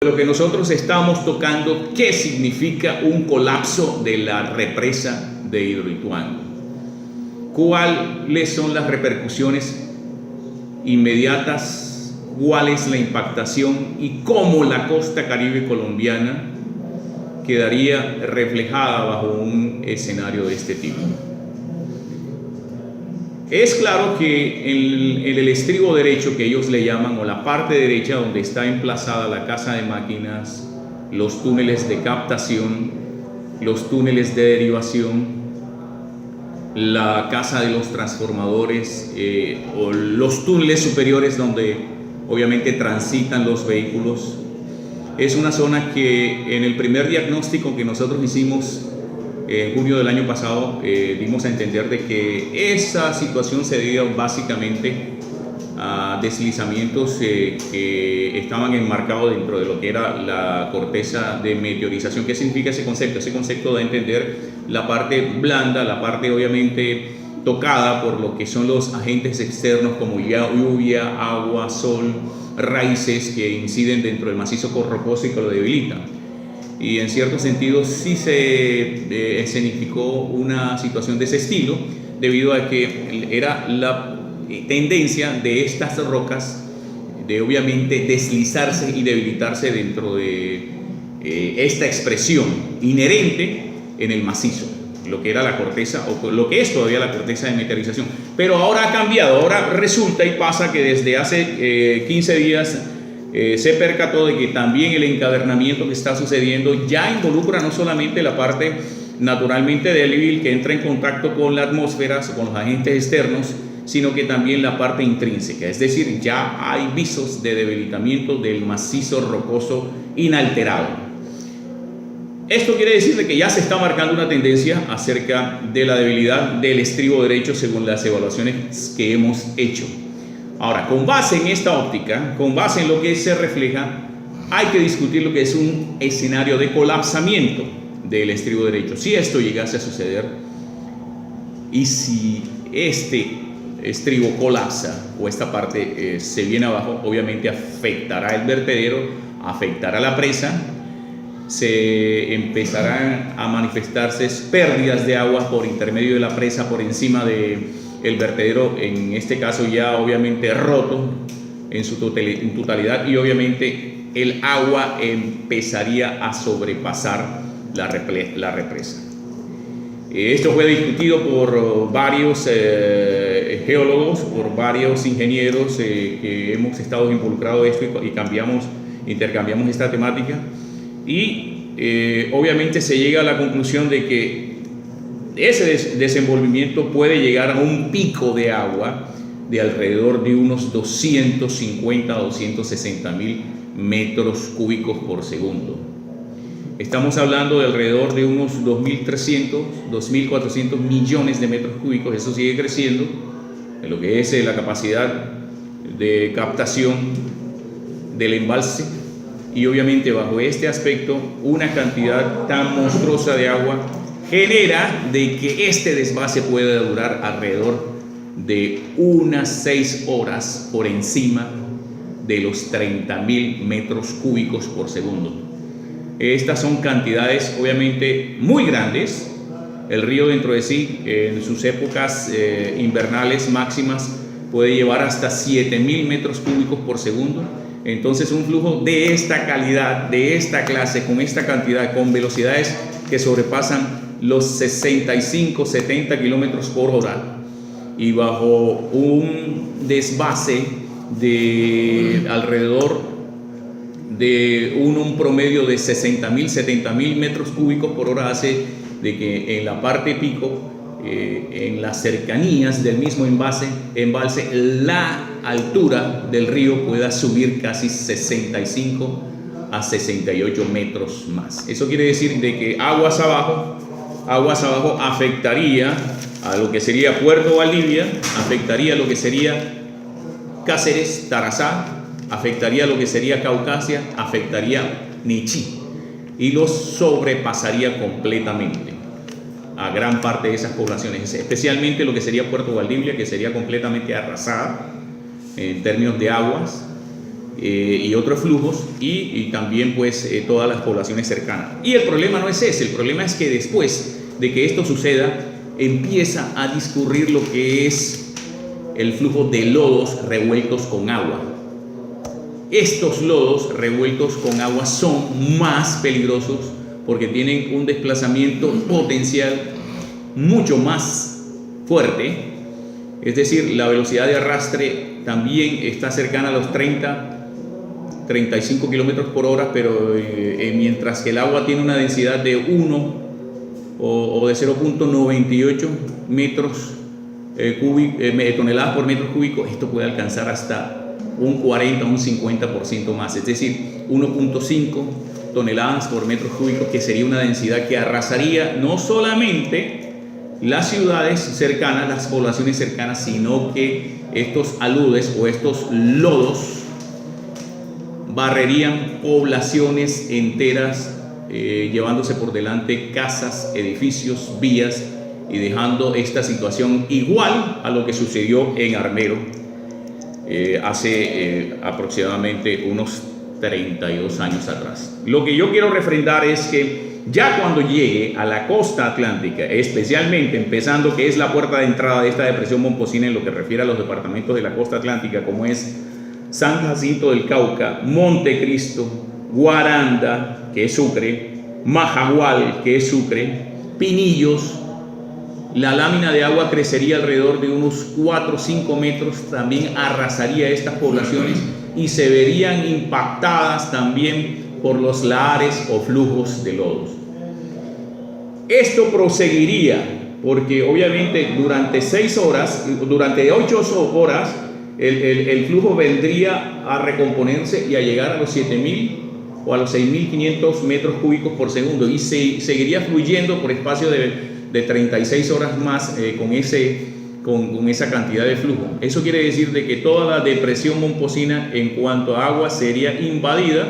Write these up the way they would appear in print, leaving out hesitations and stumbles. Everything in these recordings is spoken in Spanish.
Lo que nosotros estamos tocando, ¿qué significa un colapso de la represa de Hidroituango? ¿Cuáles son las repercusiones inmediatas? ¿Cuál es la impactación? ¿Y cómo la costa caribe colombiana quedaría reflejada bajo un escenario de este tipo? Es claro que en el estribo derecho, que ellos le llaman, o la parte derecha donde está emplazada la casa de máquinas, los túneles de captación, los túneles de derivación, la casa de los transformadores o los túneles superiores donde obviamente transitan los vehículos, es una zona que en el primer diagnóstico que nosotros hicimos en junio del año pasado dimos a entender de que esa situación se debía básicamente a deslizamientos que estaban enmarcados dentro de lo que era la corteza de meteorización. ¿Qué significa ese concepto? Ese concepto da a entender la parte blanda, la parte obviamente tocada por lo que son los agentes externos como lluvia, agua, sol, raíces que inciden dentro del macizo rocoso y que lo debilitan. Y en cierto sentido sí se escenificó una situación de ese estilo debido a que era la tendencia de estas rocas de obviamente deslizarse y debilitarse dentro de esta expresión inherente en el macizo, lo que era la corteza o lo que es todavía la corteza de meteorización. Pero ahora ha cambiado, ahora resulta y pasa que desde hace 15 días se percató de que también el encadernamiento que está sucediendo ya involucra no solamente la parte naturalmente débil que entra en contacto con la atmósfera, con los agentes externos, sino que también la parte intrínseca, es decir, ya hay visos de debilitamiento del macizo rocoso inalterado. Esto quiere decir de que ya se está marcando una tendencia acerca de la debilidad del estribo derecho según las evaluaciones que hemos hecho. Ahora, con base en esta óptica, con base en lo que se refleja, hay que discutir lo que es un escenario de colapsamiento del estribo derecho. Si esto llegase a suceder y si este estribo colapsa o esta parte se viene abajo, obviamente afectará el vertedero, afectará la presa, se empezarán a manifestarse pérdidas de agua por intermedio de la presa por encima de el vertedero, en este caso ya obviamente roto en su totalidad, y obviamente el agua empezaría a sobrepasar la represa. Esto fue discutido por varios geólogos, por varios ingenieros que hemos estado involucrados en esto y intercambiamos esta temática, y obviamente se llega a la conclusión de que ese desenvolvimiento puede llegar a un pico de agua de alrededor de unos 250 a 260 mil metros cúbicos por segundo. Estamos hablando de alrededor de unos 2.300, 2.400 millones de metros cúbicos. Eso sigue creciendo en lo que es la capacidad de captación del embalse, y obviamente bajo este aspecto una cantidad tan monstruosa de agua genera de que este desvase pueda durar alrededor de unas 6 horas por encima de los 30.000 metros cúbicos por segundo. Estas son cantidades obviamente muy grandes. El río dentro de sí, en sus épocas invernales máximas, puede llevar hasta 7.000 metros cúbicos por segundo. Entonces un flujo de esta calidad, de esta clase, con esta cantidad, con velocidades que sobrepasan los 65, 70 kilómetros por hora, y bajo un desvase de alrededor de un promedio de 60.000, 70.000 metros cúbicos por hora, hace de que en la parte pico, en las cercanías del mismo embalse, la altura del río pueda subir casi 65 a 68 metros más. Eso quiere decir de que aguas abajo afectaría a lo que sería Puerto Valdivia, afectaría a lo que sería Cáceres, Tarazá, afectaría a lo que sería Caucasia, afectaría Nichí, y los sobrepasaría completamente a gran parte de esas poblaciones, especialmente lo que sería Puerto Valdivia, que sería completamente arrasada en términos de aguas, y otros flujos y también pues todas las poblaciones cercanas. Y el problema no es ese, el problema es que después de que esto suceda empieza a discurrir lo que es el flujo de lodos revueltos con agua. Estos lodos revueltos con agua son más peligrosos porque tienen un desplazamiento potencial mucho más fuerte, es decir, la velocidad de arrastre también está cercana a los 35 kilómetros por hora, pero mientras que el agua tiene una densidad de 1 o de 0.98 toneladas por metro cúbico, esto puede alcanzar hasta un 40 o un 50% más, es decir, 1.5 toneladas por metro cúbico, que sería una densidad que arrasaría no solamente las ciudades cercanas, las poblaciones cercanas, sino que estos aludes o estos lodos barrerían poblaciones enteras, llevándose por delante casas, edificios, vías y dejando esta situación igual a lo que sucedió en Armero hace aproximadamente unos 32 años atrás. Lo que yo quiero refrendar es que ya cuando llegue a la costa atlántica, especialmente empezando que es la puerta de entrada de esta depresión momposina en lo que refiere a los departamentos de la costa atlántica, como es San Jacinto del Cauca, Montecristo, Guaranda, que es Sucre, Majagual, que es Sucre, Pinillos, la lámina de agua crecería alrededor de unos 4 o 5 metros, también arrasaría estas poblaciones y se verían impactadas también por los lahares o flujos de lodos. Esto proseguiría porque obviamente durante 8 horas el flujo vendría a recomponerse y a llegar a los 7.000 o a los 6.500 metros cúbicos por segundo y seguiría fluyendo por espacio de 36 horas más con esa cantidad de flujo. Eso quiere decir de que toda la depresión momposina en cuanto a agua sería invadida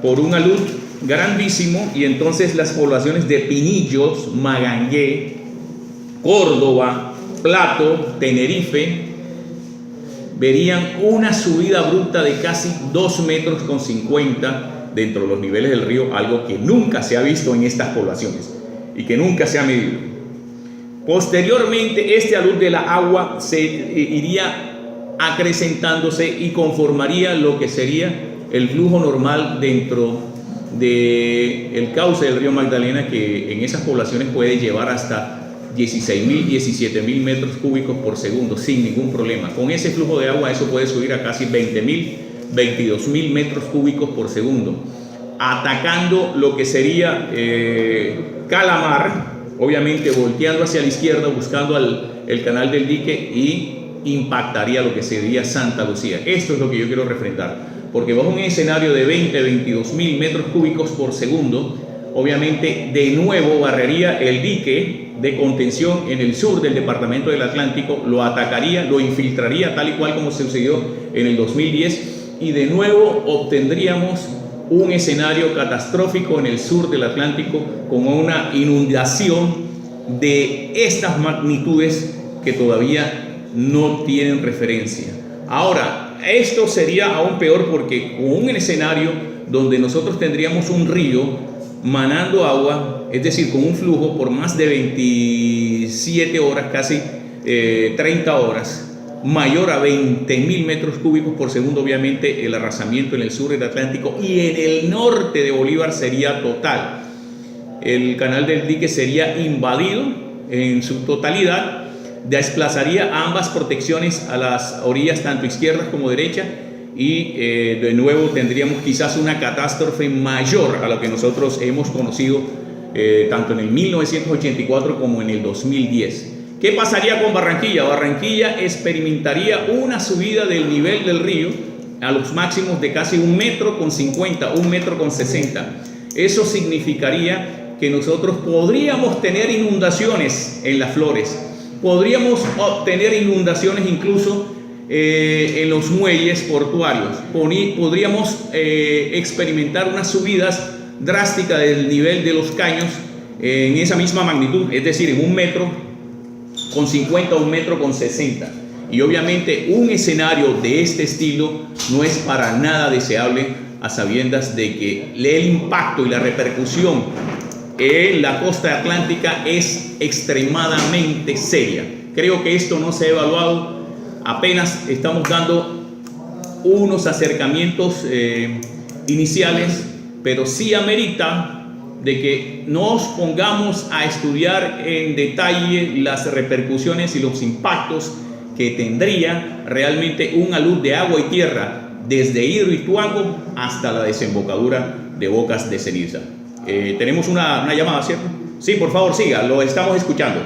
por un alud grandísimo y entonces las poblaciones de Pinillos, Magangué, Córdoba, Plato, Tenerife verían una subida abrupta de casi 2,50 metros dentro de los niveles del río, algo que nunca se ha visto en estas poblaciones y que nunca se ha medido. Posteriormente, este alud de la agua se iría acrecentándose y conformaría lo que sería el flujo normal dentro del cauce del río Magdalena, que en esas poblaciones puede llevar hasta 16.000, 17.000 metros cúbicos por segundo sin ningún problema. Con ese flujo de agua eso puede subir a casi 20.000, 22.000 metros cúbicos por segundo, atacando lo que sería Calamar, obviamente volteando hacia la izquierda, buscando el canal del dique y impactaría lo que sería Santa Lucía. Esto es lo que yo quiero refrendar, porque bajo un escenario de 22.000 metros cúbicos por segundo, obviamente de nuevo barrería el dique de contención en el sur del departamento del Atlántico, lo atacaría, lo infiltraría tal y cual como sucedió en el 2010 y de nuevo obtendríamos un escenario catastrófico en el sur del Atlántico con una inundación de estas magnitudes que todavía no tienen referencia. Ahora, esto sería aún peor porque con un escenario donde nosotros tendríamos un río manando agua, es decir, con un flujo por más de 27 horas, casi 30 horas, mayor a 20.000 metros cúbicos por segundo, obviamente el arrasamiento en el sur del Atlántico y en el norte de Bolívar sería total. El canal del dique sería invadido en su totalidad, desplazaría ambas protecciones a las orillas, tanto izquierdas como derecha, y de nuevo tendríamos quizás una catástrofe mayor a lo que nosotros hemos conocido tanto en el 1984 como en el 2010. ¿Qué pasaría con Barranquilla? Barranquilla experimentaría una subida del nivel del río a los máximos de casi 1,50 metros, 1,60 metros. Eso significaría que nosotros podríamos tener inundaciones en las Flores, podríamos obtener inundaciones incluso en los muelles portuarios, podríamos experimentar unas subidas drásticas del nivel de los caños en esa misma magnitud, es decir, en 1,50 metros o 1,60 metros. Y obviamente un escenario de este estilo no es para nada deseable, a sabiendas de que el impacto y la repercusión en la costa atlántica es extremadamente seria. Creo que esto no se ha evaluado, apenas estamos dando unos acercamientos iniciales, pero sí amerita de que nos pongamos a estudiar en detalle las repercusiones y los impactos que tendría realmente un alud de agua y tierra desde Hidroituango hasta la desembocadura de Bocas de Ceniza. Tenemos una llamada, ¿cierto? Sí, por favor, siga, lo estamos escuchando.